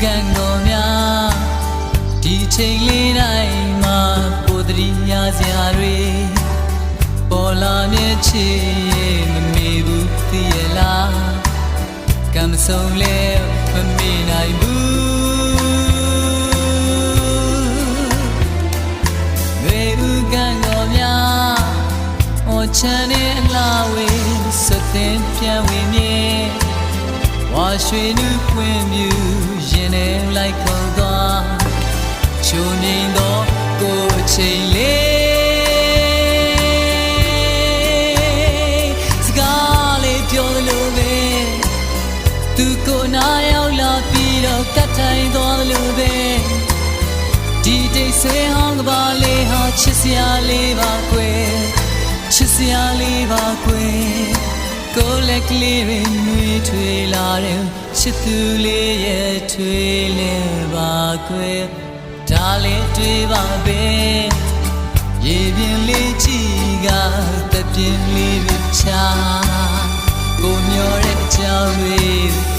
ကန်တော်များဒီချိန်လေးတိုင်းမှာပိုတရီညာစရာတွေပေါ်လာမြဲချေမမေဘူးသိရလားကံမဆုံးလဲမမေနိုင်ဘူးဝေဦးကန်တော်များအော်ချမ်းတဲ့အလားဝေစတဲ့ပြန်ဝင်မြဲဝါရွှေနုပွင့်မြူရင်ထဲလိုက်ခေါ်သွားချိုငိမ့်သောကိုယ်အချိန်လေးစကားလေးပြောလို့ပဲသူကိုနာရောက်လာပြီးတော့ကတ်ထိုင်သွားလို့ပဲဒီတိတ်ဆွေဟောင်းကပါလေးဟာချစ်စရာလေးပါကွယ်ချစ်စရာလေးပါကွယ်ကိုယ်လက်ကလေးတွေနှွေးထွေးလာတယ်ချစ်သူလေးရဲ့ထွေးလဲပါကွယ်ဒါလေးတွေ့ပါပဲရေပြင်းလေးကြည့်ကတပြင်းလေးပြချကိုမျောတဲ့အကြောင်းတွေ